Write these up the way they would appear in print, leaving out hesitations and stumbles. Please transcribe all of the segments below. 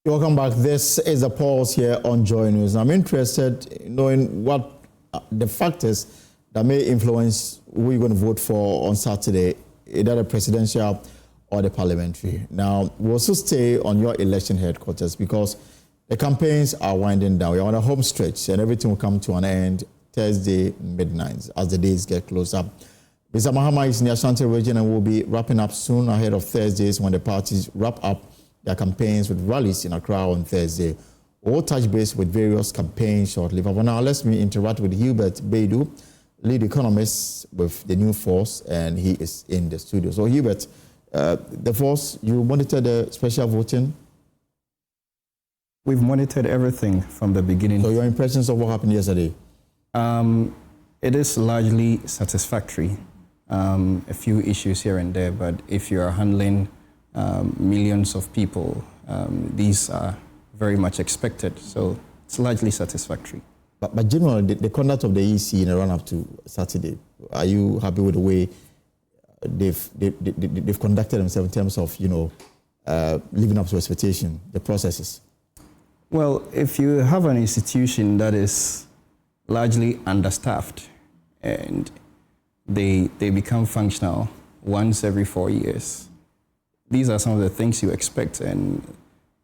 Welcome back. This is the Pulse here on Joy News. I'm interested in knowing what the factors that may influence who you're going to vote for on Saturday, either the presidential or the parliamentary. Now, we'll also stay on your election headquarters because the campaigns are winding down. We're on a home stretch and everything will come to an end Thursday midnight as the days get closer. Mr. Mahama is in the Ashanti region and will be wrapping up soon ahead of Thursdays when the parties wrap up their campaigns with rallies in Accra on Thursday. We'll touch base with various campaigns shortly. But for now, let's interact with Hubert Baidoo, lead economist with the New Force, and he is in the studio. So Hubert, the Force, you monitor the special voting? We've monitored everything from the beginning. So your impressions of what happened yesterday? It is largely satisfactory. A few issues here and there, but if you are handling millions of people, these are very much expected. So it's largely satisfactory. But generally, the conduct of the EC in the run-up to Saturday, are you happy with the way they've conducted themselves in terms of, living up to expectation, the processes? Well, if you have an institution that is largely understaffed and they become functional once every 4 years, these are some of the things you expect, and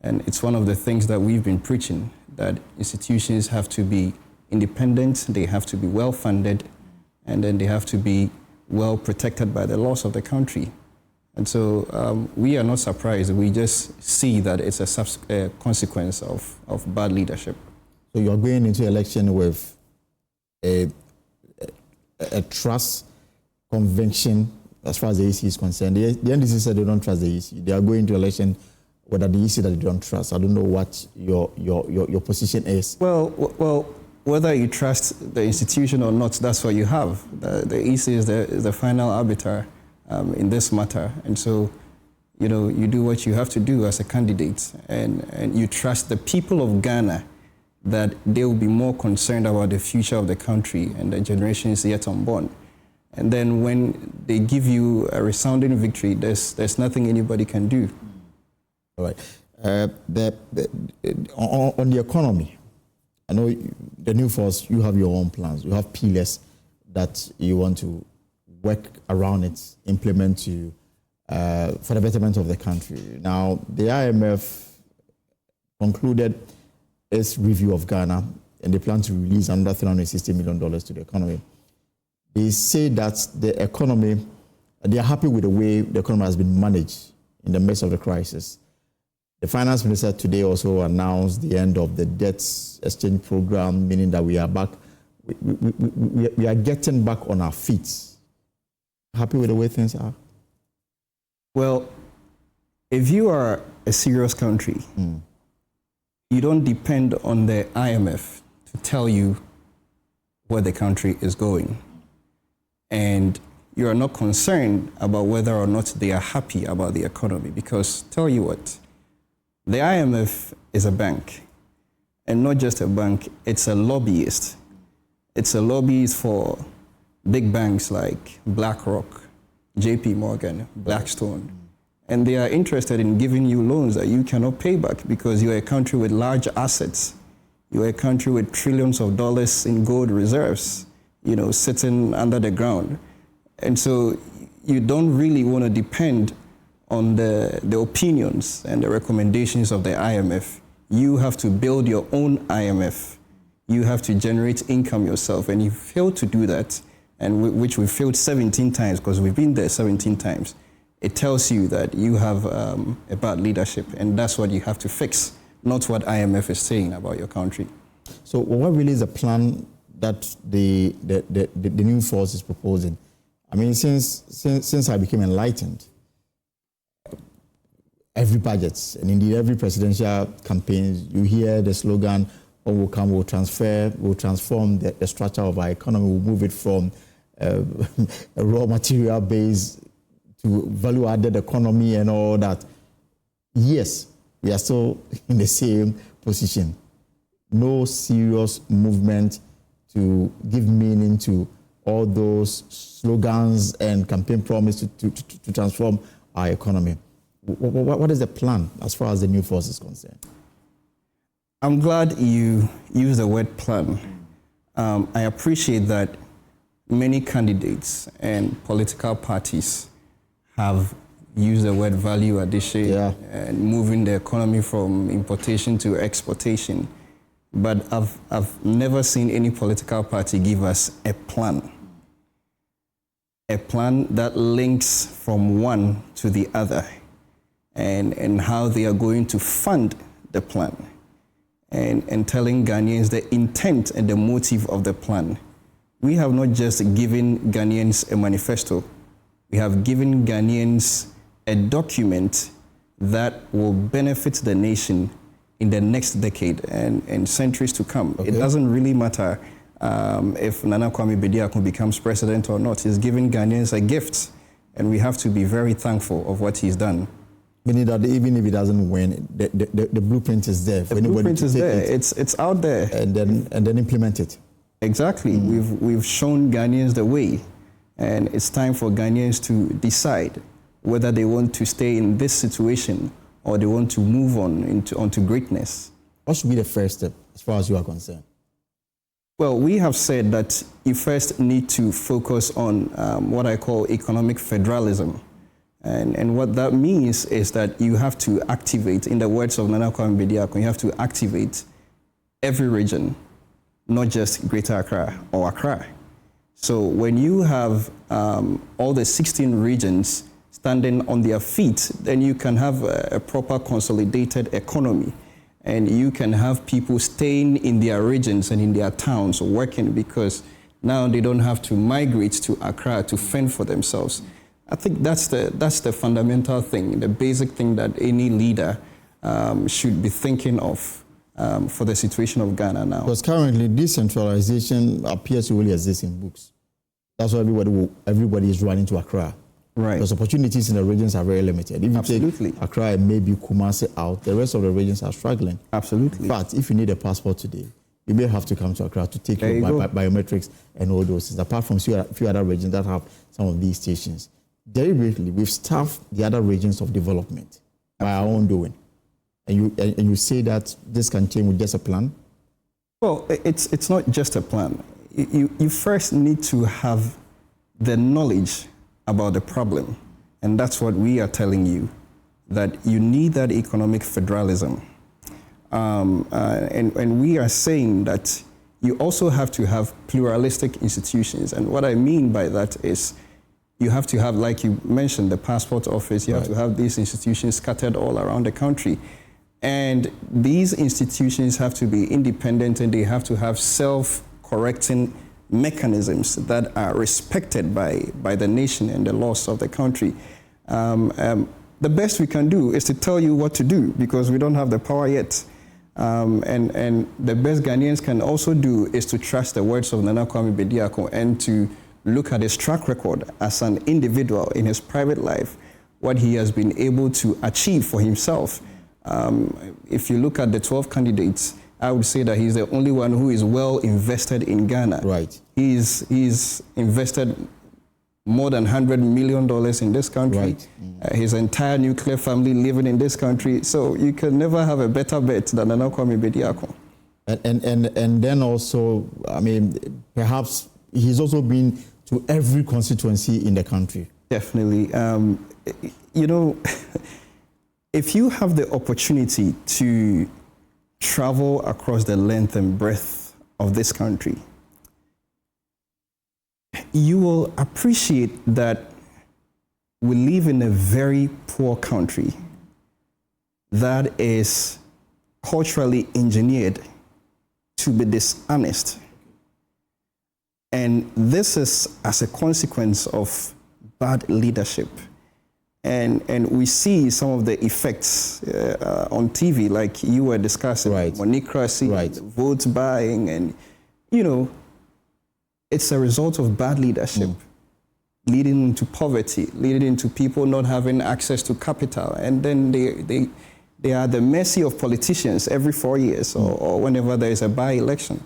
it's one of the things that we've been preaching, that institutions have to be independent, they have to be well funded, and then they have to be well protected by the laws of the country. And so we are not surprised. We just see that it's a consequence of bad leadership. So you're going into election with a trust conviction as far as the EC is concerned. The NDC said they don't trust the EC. They are going to election with the EC that they don't trust. I don't know what your position is. Well, whether you trust the institution or not, that's what you have. The EC is the final arbiter in this matter. And so, you do what you have to do as a candidate, and you trust the people of Ghana that they will be more concerned about the future of the country and the generations yet unborn. And then when they give you a resounding victory, there's nothing anybody can do. All right. On the economy, I know the New Force, you have your own plans. You have pillars that you want to work around it, implement for the betterment of the country. Now, the IMF concluded its review of Ghana, and they plan to release another $360 million to the economy. They say that the economy, they are happy with the way the economy has been managed in the midst of the crisis. The finance minister today also announced the end of the debt exchange program, meaning that we are back, we are getting back on our feet. Happy with the way things are? Well, if you are a serious country, you don't depend on the IMF to tell you where the country is going. And you are not concerned about whether or not they are happy about the economy, because tell you what, the IMF is a bank, and not just a bank, it's a lobbyist. It's a lobbyist for big banks like BlackRock, JP Morgan, Blackstone. And they are interested in giving you loans that you cannot pay back because you're a country with large assets. You're a country with trillions of dollars in gold reserves, sitting under the ground. And so you don't really want to depend on the opinions and the recommendations of the IMF. You have to build your own IMF. You have to generate income yourself. And you fail to do that, and which we failed 17 times because we've been there 17 times. It tells you that you have a bad leadership, and that's what you have to fix, not what IMF is saying about your country. So what really is the plan that the New Force is proposing? I mean, since I became enlightened, every budget, and indeed every presidential campaign, you hear the slogan, "What will come, will transform the structure of our economy, we'll move it from a raw material base to value-added economy and all that." Yes, we are still in the same position. No serious movement to give meaning to all those slogans and campaign promises to transform our economy. What is the plan as far as the New Force is concerned? I'm glad you use the word plan. I appreciate that many candidates and political parties have used the word value addition and moving the economy from importation to exportation. But I've never seen any political party give us a plan. A plan that links from one to the other and how they are going to fund the plan and telling Ghanaians the intent and the motive of the plan. We have not just given Ghanaians a manifesto, we have given Ghanaians a document that will benefit the nation in the next decade and centuries to come. Okay. It doesn't really matter if Nana Kwame Bediako becomes president or not. He's giving Ghanaians a gift, and we have to be very thankful of what he's done. Meaning that even if he doesn't win, the blueprint is there for the anybody blueprint to is take there. it. It's out there. And then implement it. Exactly. We've shown Ghanaians the way, and it's time for Ghanaians to decide whether they want to stay in this situation or they want to move on onto greatness. What should be the first step as far as you are concerned? Well, we have said that you first need to focus on what I call economic federalism. And what that means is that you have to activate, in the words of Nana Kwame Bediako, you have to activate every region, not just Greater Accra or Accra. So when you have all the 16 regions standing on their feet, then you can have a proper consolidated economy. And you can have people staying in their regions and in their towns working, because now they don't have to migrate to Accra to fend for themselves. I think that's the fundamental thing, the basic thing that any leader should be thinking of for the situation of Ghana now. Because currently decentralization appears to really exist in books. That's why everybody is running to Accra. Right. Because opportunities in the regions are very limited. If you Absolutely. take Accra and maybe Kumasi out, the rest of the regions are struggling. Absolutely. But if you need a passport today, you may have to come to Accra to take your biometrics and all those things, apart from a few other regions that have some of these stations. Deliberately, we've staffed the other regions of development by our own doing. And you say that this can change with just a plan? Well, it's not just a plan. You first need to have the knowledge about the problem. And that's what we are telling you, that you need that economic federalism. And we are saying that you also have to have pluralistic institutions. And what I mean by that is you have to have, like you mentioned, the passport office, you have to have these institutions scattered all around the country. And these institutions have to be independent, and they have to have self-correcting mechanisms that are respected by the nation and the laws of the country. The best we can do is to tell you what to do, because we don't have the power yet. And the best Ghanaians can also do is to trust the words of Nana Kwame Bediako and to look at his track record as an individual in his private life, what he has been able to achieve for himself. If you look at the 12 candidates, I would say that he's the only one who is well invested in Ghana. Right. He's invested more than $100 million in this country. Right. His entire nuclear family living in this country. So you can never have a better bet than Nana Kwame Bediako. And then also, I mean, perhaps he's also been to every constituency in the country. Definitely. You know, if you have the opportunity to travel across the length and breadth of this country, you will appreciate that we live in a very poor country that is culturally engineered to be dishonest. And this is as a consequence of bad leadership. And we see some of the effects on TV, like you were discussing, monocracy, vote buying, and, you know, it's a result of bad leadership, leading into poverty, leading into people not having access to capital. And then they are at the mercy of politicians every 4 years or whenever there is a by-election.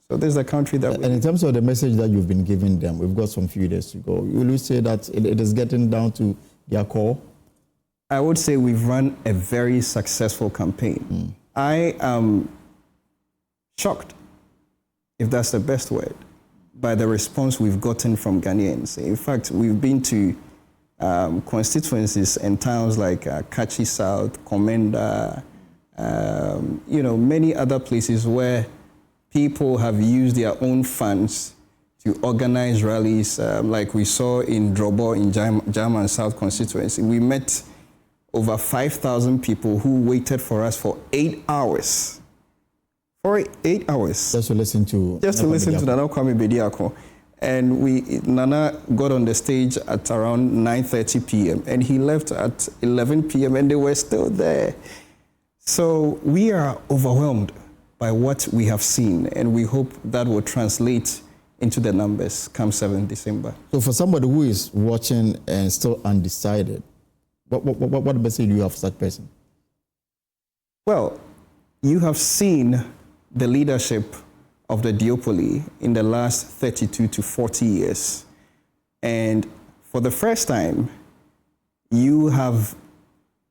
So this is a country that... And in terms of the message that you've been giving them, we've got some few days to go. Will you say that it is getting down to their core? I would say we've run a very successful campaign. I am shocked, if that's the best word, by the response we've gotten from Ghanaians. In fact, we've been to constituencies and towns like Kachi South, Komenda, many other places where people have used their own funds to organize rallies, like we saw in Drobo in German South constituency. We met over 5,000 people who waited for us for 8 hours. For 8 hours. Just to listen to Nana Kwame Bediako. And Nana got on the stage at around 9:30 p.m. and he left at 11 p.m. and they were still there. So we are overwhelmed by what we have seen, and we hope that will translate into the numbers come 7th December. So for somebody who is watching and still undecided, what message do you have for that person? Well, you have seen the leadership of the duopoly in the last 32 to 40 years. And for the first time, you have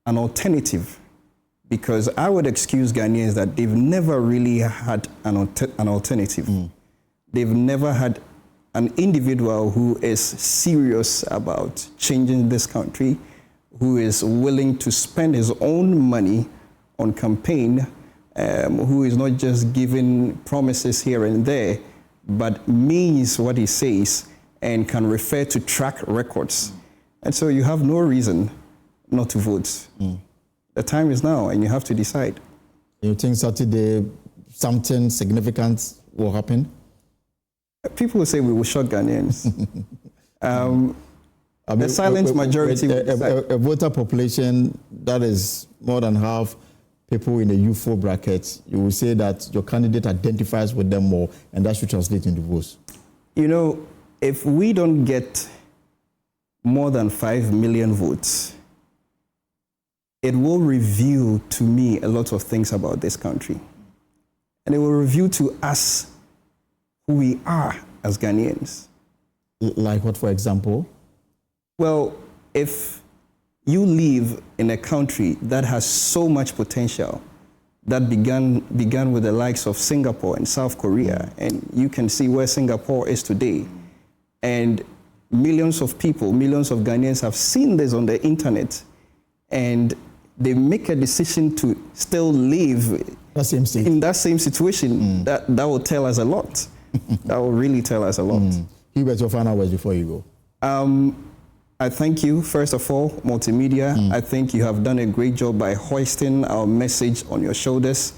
an alternative, because I would excuse Ghanaians that they've never really had an alternative. They've never had an individual who is serious about changing this country, who is willing to spend his own money on campaign, who is not just giving promises here and there, but means what he says and can refer to track records. And so you have no reason not to vote. The time is now, and you have to decide. You think Saturday something significant will happen? People will say we will shock Ghanaians. The silent majority will decide. A voter population that is more than half people in the U4 bracket, you will say that your candidate identifies with them more, and that should translate into votes. You know, if we don't get more than 5 million votes, it will reveal to me a lot of things about this country. And it will reveal to us who we are as Ghanaians. Like what, for example? Well, if you live in a country that has so much potential, that began with the likes of Singapore and South Korea, and you can see where Singapore is today, and millions of people, millions of Ghanaians have seen this on the internet, and they make a decision to still live in that same situation, that will tell us a lot. That will really tell us a lot. Hubert, your final words before you go. I thank you, first of all, Multimedia. I think you have done a great job by hoisting our message on your shoulders.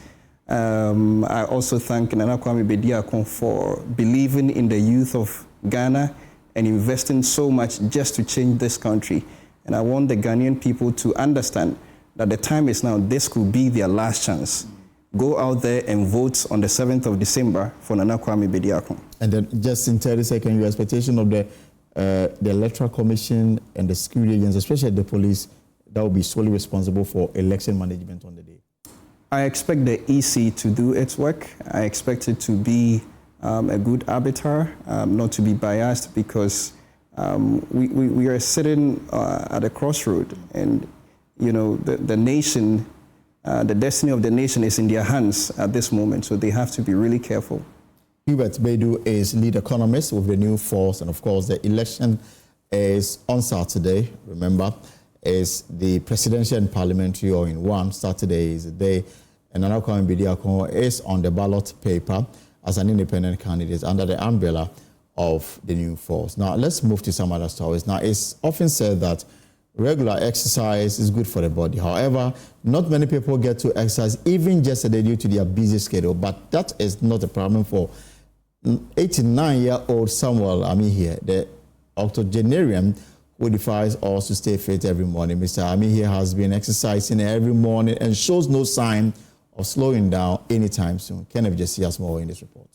I also thank Nana Kwame Bediako for believing in the youth of Ghana and investing so much just to change this country. And I want the Ghanaian people to understand that the time is now. This could be their last chance. Go out there and vote on the 7th of December for Nana Kwame Bediako. And then just in 30 seconds, your expectation of the Electoral Commission and the security agents, especially the police, that will be solely responsible for election management on the day? I expect the EC to do its work. I expect it to be a good arbiter, not to be biased, because we are sitting at a crossroad, and you know the nation, the destiny of the nation is in their hands at this moment, so they have to be really careful. Hubert Baidoo is lead economist with the New Force, and of course the election is on Saturday. Remember, is the presidential and parliamentary all in one. Saturday is the day, and Nana Kwame Bediako is on the ballot paper as an independent candidate under the umbrella of the New Force. Now let's move to some other stories. Now it's often said that regular exercise is good for the body. However, not many people get to exercise even just a day due to their busy schedule, but that is not a problem for 89-year-old Samuel here, the octogenarian who defies us to stay fit every morning. Mr. Here has been exercising every morning and shows no sign of slowing down anytime soon. Kenneth just see us more in this report.